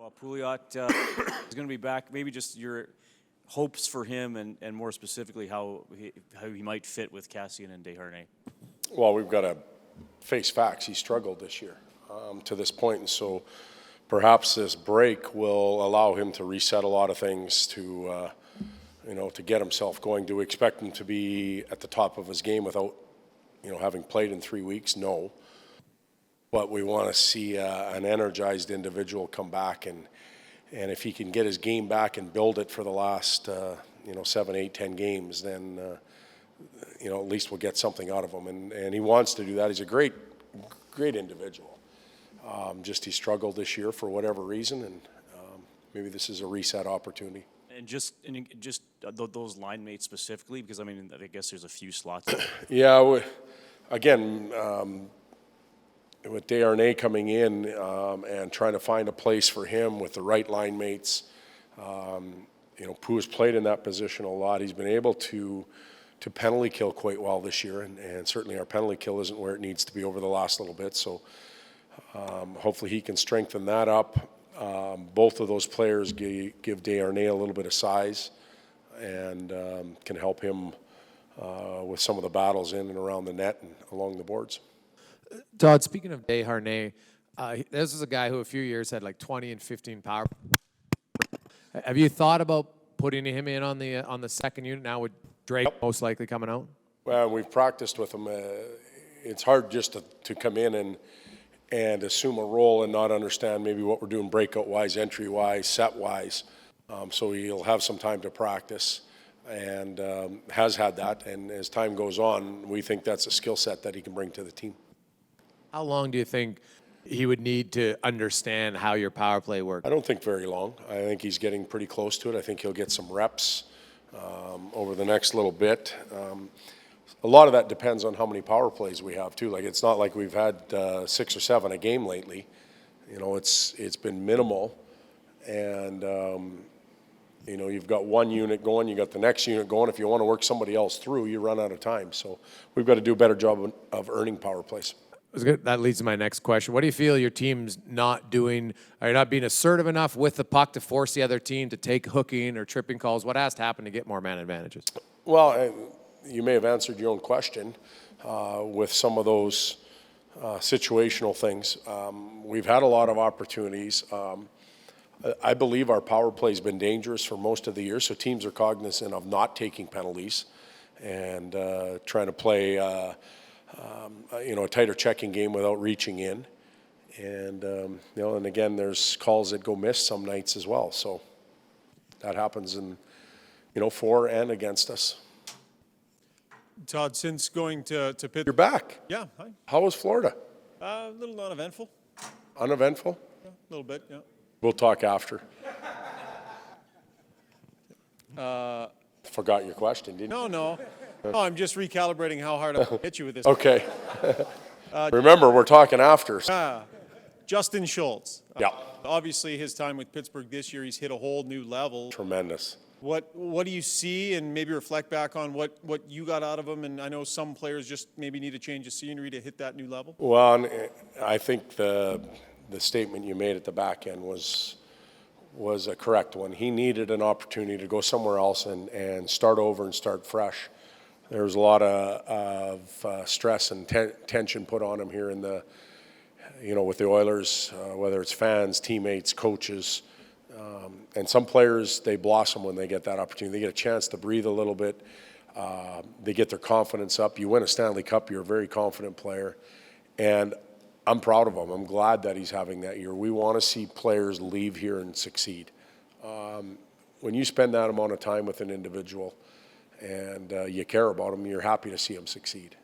Well, Pouliot is going to be back. Maybe just your hopes for him and more specifically how he might fit with Kassian and Desharnais. Well, we've got to face facts. He struggled this year to this point, and so perhaps this break will allow him to reset a lot of things to to get himself going. Do we expect him to be at the top of his game without having played in 3 weeks? No. But we want to see an energized individual come back, and if he can get his game back and build it for the last 7, 8, 10 games, then at least we'll get something out of him. And he wants to do that. He's a great individual. Just he struggled this year for whatever reason, and maybe this is a reset opportunity. And just those line mates specifically, because I guess there's a few slots. Yeah, again. With Desharnais coming in and trying to find a place for him with the right line mates, Pooh has played in that position a lot. He's been able to penalty kill quite well this year, and certainly our penalty kill isn't where it needs to be over the last little bit. So hopefully he can strengthen that up. Both of those players give Desharnais a little bit of size and can help him with some of the battles in and around the net and along the boards. Todd, speaking of Desharnais, this is a guy who a few years had like 20 and 15 power. Have you thought about putting him in on the second unit now with Drake most likely coming out? Well, we've practiced with him. It's hard just to come in and assume a role and not understand maybe what we're doing breakout-wise, entry-wise, set-wise. So he'll have some time to practice and has had that. And as time goes on, we think that's a skill set that he can bring to the team. How long do you think he would need to understand how your power play works? I don't think very long. I think he's getting pretty close to it. I think he'll get some reps over the next little bit. A lot of that depends on how many power plays we have too. Like, it's not like we've had 6 or 7 a game lately. It's been minimal, and you've got one unit going, you got the next unit going. If you want to work somebody else through, you run out of time. So we've got to do a better job of earning power plays. That leads to my next question. What do you feel your team's not doing? Are you not being assertive enough with the puck to force the other team to take hooking or tripping calls? What has to happen to get more man advantages? Well, you may have answered your own question with some of those situational things. We've had a lot of opportunities. I believe our power play has been dangerous for most of the year, so teams are cognizant of not taking penalties and trying to play a tighter checking game without reaching in. And, and again, there's calls that go missed some nights as well. So that happens in, for and against us. Todd, since going to Pittsburgh. You're back. Yeah, hi. How was Florida? A little uneventful. Uneventful? Yeah, a little bit, yeah. We'll talk after. Forgot your question, didn't you? No. Oh, I'm just recalibrating how hard I hit you with this. Okay. Remember, we're talking after. Justin Schultz. Yeah. Obviously, his time with Pittsburgh this year, he's hit a whole new level. Tremendous. What do you see, and maybe reflect back on what you got out of him? And I know some players just maybe need a change of scenery to hit that new level. Well, I think the statement you made at the back end was a correct one. He needed an opportunity to go somewhere else and start over and start fresh. There was a lot of stress and tension put on him here in the, with the Oilers, whether it's fans, teammates, coaches. And some players, they blossom when they get that opportunity. They get a chance to breathe a little bit. They get their confidence up. You win a Stanley Cup, you're a very confident player. And I'm proud of him. I'm glad that he's having that year. We want to see players leave here and succeed. When you spend that amount of time with an individual and you care about them, you're happy to see them succeed.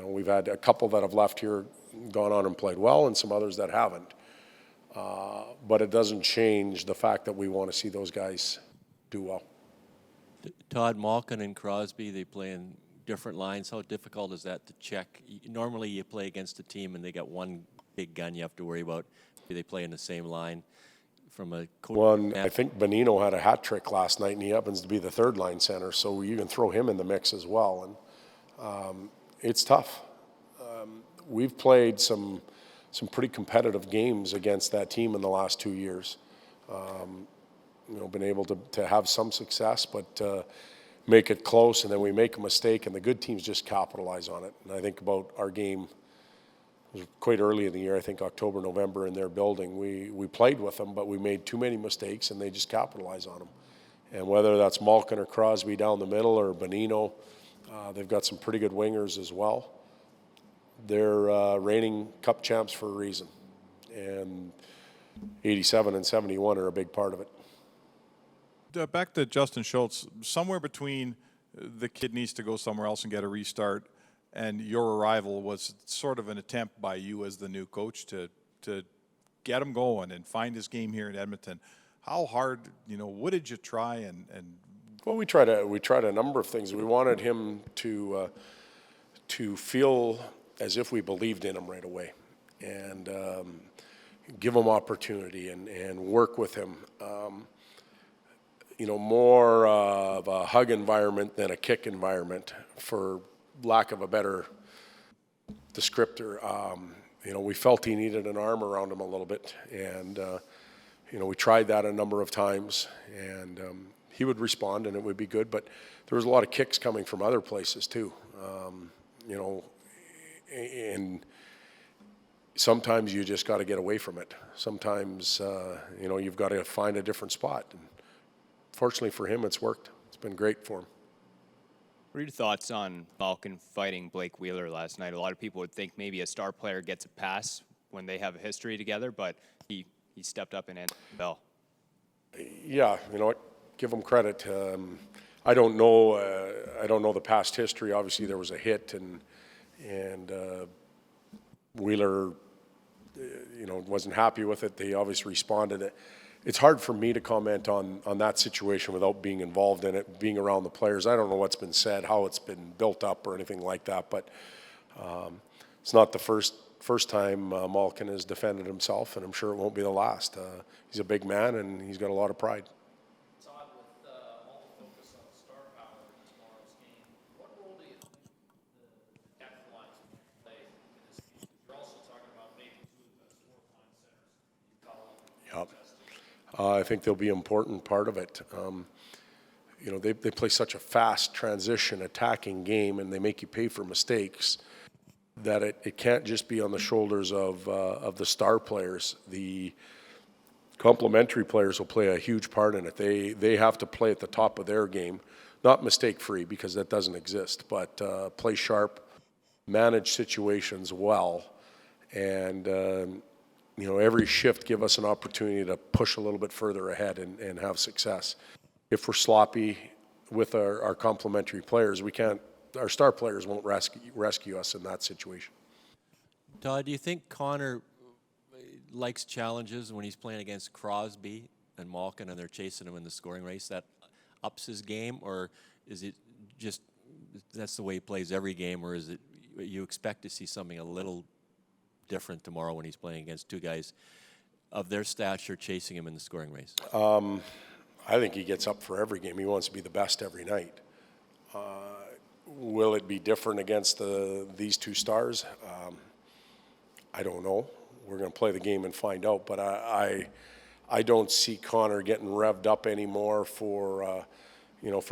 We've had a couple that have left here, gone on and played well, and some others that haven't. But it doesn't change the fact that we want to see those guys do well. Todd, Malkin and Crosby, they play in different lines. How difficult is that to check? Normally you play against a team and they got one big gun you have to worry about. Do they play in the same line? From a coach. Well, I think Bonino had a hat trick last night, and he happens to be the third line center, so you can throw him in the mix as well. And it's tough. We've played some pretty competitive games against that team in the last 2 years. Been able to have some success, but make it close, and then we make a mistake, and the good teams just capitalize on it. And I think about our game, it was quite early in the year, I think October, November, in their building. We played with them, but we made too many mistakes, and they just capitalize on them. And whether that's Malkin or Crosby down the middle or Bonino, they've got some pretty good wingers as well. They're reigning cup champs for a reason. And 87 and 71 are a big part of it. Back to Justin Schultz, somewhere between the kid needs to go somewhere else and get a restart and your arrival was sort of an attempt by you as the new coach to get him going and find his game here in Edmonton. How hard, what did you try and Well, we tried a number of things. We wanted him to feel as if we believed in him right away, and give him opportunity and work with him. More of a hug environment than a kick environment, for lack of a better descriptor. We felt he needed an arm around him a little bit, and we tried that a number of times, and he would respond and it would be good, but there was a lot of kicks coming from other places too. And sometimes you just got to get away from it. Sometimes, you've got to find a different spot. And fortunately for him, it's worked. It's been great for him. What are your thoughts on Malkin fighting Blake Wheeler last night? A lot of people would think maybe a star player gets a pass when they have a history together, but he stepped up and ended the bell. Yeah, give him credit. I don't know the past history. Obviously, there was a hit, and Wheeler, wasn't happy with it. They obviously responded. It's hard for me to comment on that situation without being involved in it, being around the players. I don't know what's been said, how it's been built up, or anything like that. But it's not the first time Malkin has defended himself, and I'm sure it won't be the last. He's a big man, and he's got a lot of pride. Todd, with all the focus on star power in tomorrow's game, what role do you think the depth lines will play in this game? You're also talking about maybe two of the best fourth-line centers you call up. Yep. I think they'll be an important part of it. They play such a fast transition attacking game, and they make you pay for mistakes, that it can't just be on the shoulders of the star players. The complementary players will play a huge part in it. They have to play at the top of their game, not mistake-free, because that doesn't exist, but play sharp, manage situations well, and every shift give us an opportunity to push a little bit further ahead and have success. If we're sloppy with our complementary players, our star players won't rescue us in that situation. Todd, do you think Connor likes challenges when he's playing against Crosby and Malkin and they're chasing him in the scoring race? That ups his game, or is it just that's the way he plays every game, or is it you expect to see something a little different tomorrow when he's playing against two guys of their stature chasing him in the scoring race? I think he gets up for every game. He wants to be the best every night. Will it be different against these two stars? I don't know. We're going to play the game and find out. But I don't see Connor getting revved up anymore for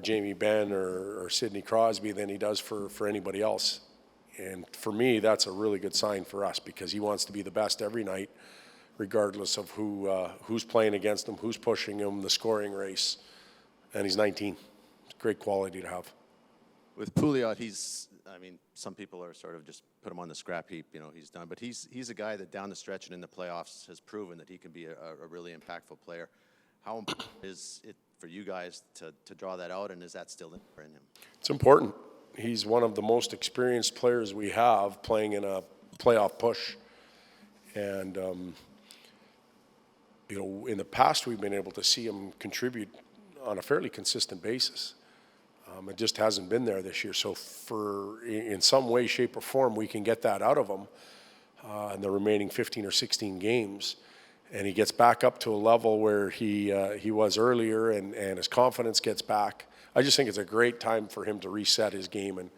Jamie Benn or Sidney Crosby than he does for anybody else. And for me, that's a really good sign for us, because he wants to be the best every night, regardless of who's playing against him, who's pushing him, the scoring race. And he's 19. It's a great quality to have. With Pouliot, some people are sort of just put him on the scrap heap, he's done. But he's a guy that down the stretch and in the playoffs has proven that he can be a really impactful player. How important is it for you guys to draw that out, and is that still in him? It's important. He's one of the most experienced players we have playing in a playoff push. And, in the past, we've been able to see him contribute on a fairly consistent basis. It just hasn't been there this year. So in some way, shape, or form, we can get that out of him in the remaining 15 or 16 games. And he gets back up to a level where he was earlier, and his confidence gets back. I just think it's a great time for him to reset his game and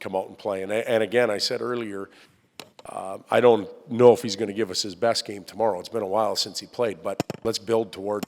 come out and play. And again, I said earlier, I don't know if he's going to give us his best game tomorrow. It's been a while since he played, but let's build toward